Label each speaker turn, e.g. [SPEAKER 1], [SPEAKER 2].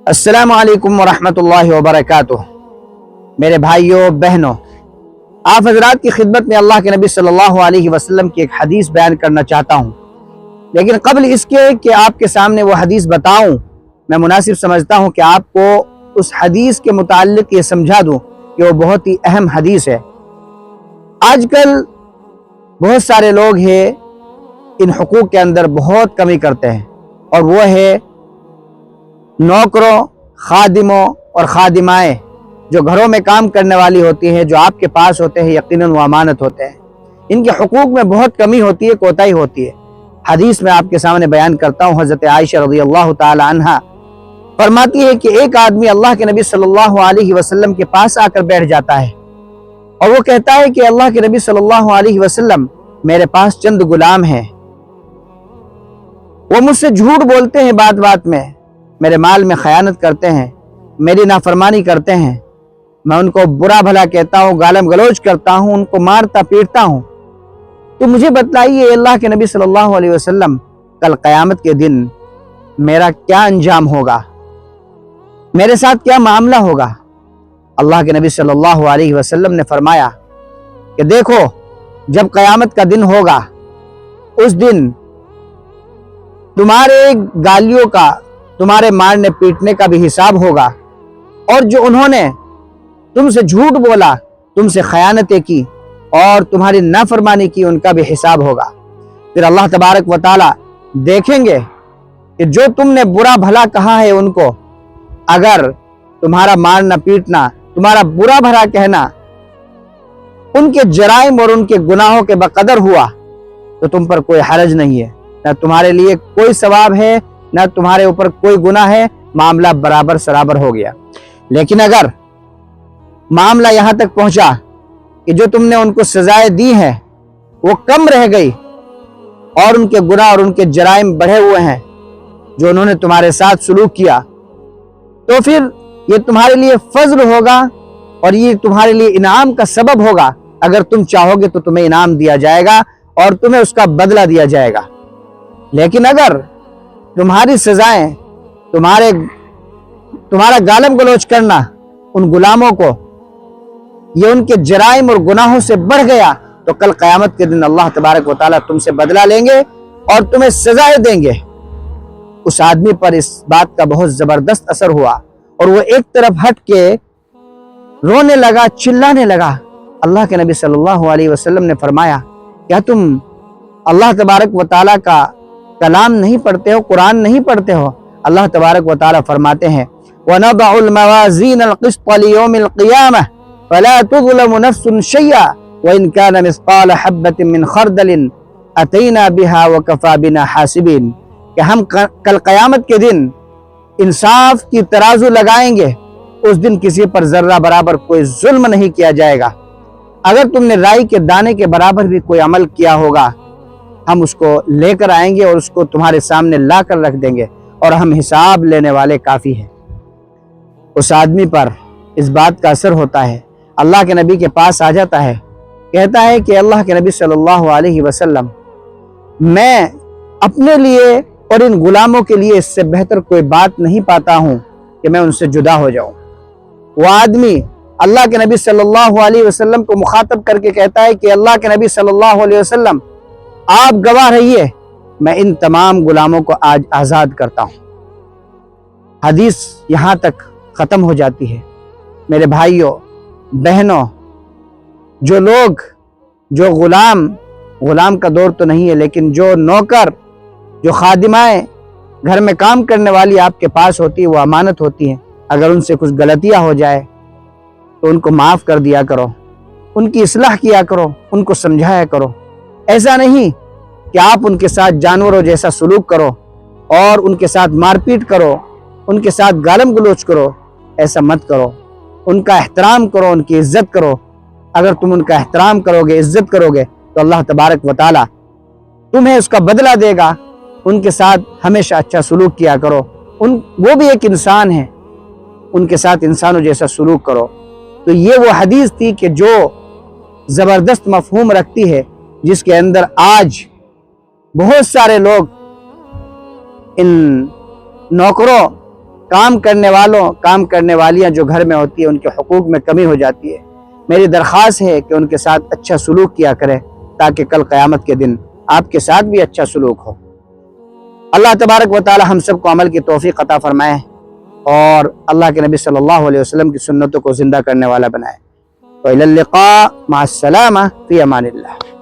[SPEAKER 1] السلام علیکم ورحمۃ اللہ وبرکاتہ۔ میرے بھائیوں بہنوں، آپ حضرات کی خدمت میں اللہ کے نبی صلی اللہ علیہ وسلم کی ایک حدیث بیان کرنا چاہتا ہوں، لیکن قبل اس کے کہ آپ کے سامنے وہ حدیث بتاؤں، میں مناسب سمجھتا ہوں کہ آپ کو اس حدیث کے متعلق یہ سمجھا دوں کہ وہ بہت ہی اہم حدیث ہے۔ آج کل بہت سارے لوگ ہیں ان حقوق کے اندر بہت کمی کرتے ہیں، اور وہ ہے نوکروں، خادموں اور خادمائیں جو گھروں میں کام کرنے والی ہوتی ہیں، جو آپ کے پاس ہوتے ہیں، یقیناً وہ امانت ہوتے ہیں۔ ان کے حقوق میں بہت کمی ہوتی ہے، کوتاہی ہوتی ہے۔ حدیث میں آپ کے سامنے بیان کرتا ہوں، حضرت عائشہ رضی اللہ تعالی عنہا فرماتی ہے کہ ایک آدمی اللہ کے نبی صلی اللہ علیہ وسلم کے پاس آ کر بیٹھ جاتا ہے، اور وہ کہتا ہے کہ اللہ کے نبی صلی اللہ علیہ وسلم، میرے پاس چند غلام ہیں، وہ مجھ سے جھوٹ بولتے ہیں، بات بات میں میرے مال میں خیانت کرتے ہیں، میری نافرمانی کرتے ہیں، میں ان کو برا بھلا کہتا ہوں، گالم گلوچ کرتا ہوں، ان کو مارتا پیٹتا ہوں، تو مجھے بتلائیے اللہ کے نبی صلی اللہ علیہ وسلم، کل قیامت کے دن میرا کیا انجام ہوگا، میرے ساتھ کیا معاملہ ہوگا؟ اللہ کے نبی صلی اللہ علیہ وسلم نے فرمایا کہ دیکھو، جب قیامت کا دن ہوگا، اس دن تمہارے گالیوں کا، تمہارے مارنے پیٹنے کا بھی حساب ہوگا، اور جو انہوں نے تم سے جھوٹ بولا، تم سے خیانتیں کی اور تمہاری نافرمانی کی، ان کا بھی حساب ہوگا۔ پھر اللہ تبارک و تعالی دیکھیں گے کہ جو تم نے برا بھلا کہا ہے ان کو، اگر تمہارا مارنا پیٹنا، تمہارا برا بھلا کہنا ان کے جرائم اور ان کے گناہوں کے بقدر ہوا تو تم پر کوئی حرج نہیں ہے، نہ تمہارے لیے کوئی ثواب ہے، نہ تمہارے اوپر کوئی گناہ ہے، معاملہ برابر سرابر ہو گیا۔ لیکن اگر معاملہ یہاں تک پہنچا کہ جو تم نے ان کو سزائیں دی ہیں وہ کم رہ گئی، اور ان کے گناہ اور ان کے جرائم بڑھے ہوئے ہیں جو انہوں نے تمہارے ساتھ سلوک کیا، تو پھر یہ تمہارے لیے فضل ہوگا اور یہ تمہارے لیے انعام کا سبب ہوگا۔ اگر تم چاہو گے تو تمہیں انعام دیا جائے گا اور تمہیں اس کا بدلہ دیا جائے گا۔ لیکن اگر تمہاری سزائیں، تمہارا گالم گلوچ کرنا ان غلاموں کو یہ ان کے جرائم اور گناہوں سے بڑھ گیا، تو کل قیامت کے دن اللہ تبارک و تعالیٰ تم سے بدلہ لیں گے اور تمہیں سزائیں دیں گے۔ اس آدمی پر اس بات کا بہت زبردست اثر ہوا، اور وہ ایک طرف ہٹ کے رونے لگا، چلانے لگا۔ اللہ کے نبی صلی اللہ علیہ وسلم نے فرمایا، کیا تم اللہ تبارک و تعالیٰ کا کلام نہیں پڑھتے ہو، قرآن نہیں پڑھتے ہو؟ اللہ تبارک و تعالیٰ فرماتے ہیں، وَنَضَعُ الْمَوَازِينَ الْقِسْطَ لِيَوْمِ الْقِيَامَةِ فَلَا تُظْلَمُ نَفْسٌ شَيْئًا وَإِنْ كَانَ مِثْقَالَ حَبَّةٍ مِّنْ خَرْدَلٍ أَتَيْنَا بِهَا وَكَفَى بِنَا حَاسِبِينَ، کہ ہم کل قیامت کے دن انصاف کی ترازو لگائیں گے، اس دن کسی پر ذرہ برابر کوئی ظلم نہیں کیا جائے گا۔ اگر تم نے رائی کے دانے کے برابر بھی کوئی عمل کیا ہوگا، ہم اس کو لے کر آئیں گے اور اس کو تمہارے سامنے لا کر رکھ دیں گے، اور ہم حساب لینے والے کافی ہیں۔ اس آدمی پر اس بات کا اثر ہوتا ہے، اللہ کے نبی کے پاس آ جاتا ہے، کہتا ہے کہ اللہ کے نبی صلی اللہ علیہ وسلم، میں اپنے لیے اور ان غلاموں کے لیے اس سے بہتر کوئی بات نہیں پاتا ہوں کہ میں ان سے جدا ہو جاؤں۔ وہ آدمی اللہ کے نبی صلی اللہ علیہ وسلم کو مخاطب کر کے کہتا ہے کہ اللہ کے نبی صلی اللہ علیہ وسلم، آپ گواہ رہیے، میں ان تمام غلاموں کو آج آزاد کرتا ہوں۔ حدیث یہاں تک ختم ہو جاتی ہے۔ میرے بھائیوں بہنوں، جو غلام کا دور تو نہیں ہے، لیکن جو نوکر، جو خادمائیں گھر میں کام کرنے والی آپ کے پاس ہوتی ہے، وہ امانت ہوتی ہیں۔ اگر ان سے کچھ غلطیاں ہو جائے تو ان کو معاف کر دیا کرو، ان کی اصلاح کیا کرو، ان کو سمجھایا کرو۔ ایسا نہیں کہ آپ ان کے ساتھ جانوروں جیسا سلوک کرو اور ان کے ساتھ مار پیٹ کرو، ان کے ساتھ گالم گلوچ کرو، ایسا مت کرو۔ ان کا احترام کرو، ان کی عزت کرو۔ اگر تم ان کا احترام کرو گے، عزت کرو گے، تو اللہ تبارک و تعالی تمہیں اس کا بدلہ دے گا۔ ان کے ساتھ ہمیشہ اچھا سلوک کیا کرو، وہ بھی ایک انسان ہے، ان کے ساتھ انسانوں جیسا سلوک کرو۔ تو یہ وہ حدیث تھی کہ جو زبردست مفہوم رکھتی ہے، جس کے اندر آج بہت سارے لوگ ان نوکروں کام کرنے والیاں جو گھر میں ہوتی ہیں ان کے حقوق میں کمی ہو جاتی ہے، میری درخواست ہے کہ ان کے ساتھ اچھا سلوک کیا کرے تاکہ کل قیامت کے دن آپ کے ساتھ بھی اچھا سلوک ہو۔ اللہ تبارک و تعالی ہم سب کو عمل کی توفیق عطا فرمائے اور اللہ کے نبی صلی اللہ علیہ وسلم کی سنتوں کو زندہ کرنے والا بنائے۔ وإلى اللقاء، مع السلامة، في امان اللہ۔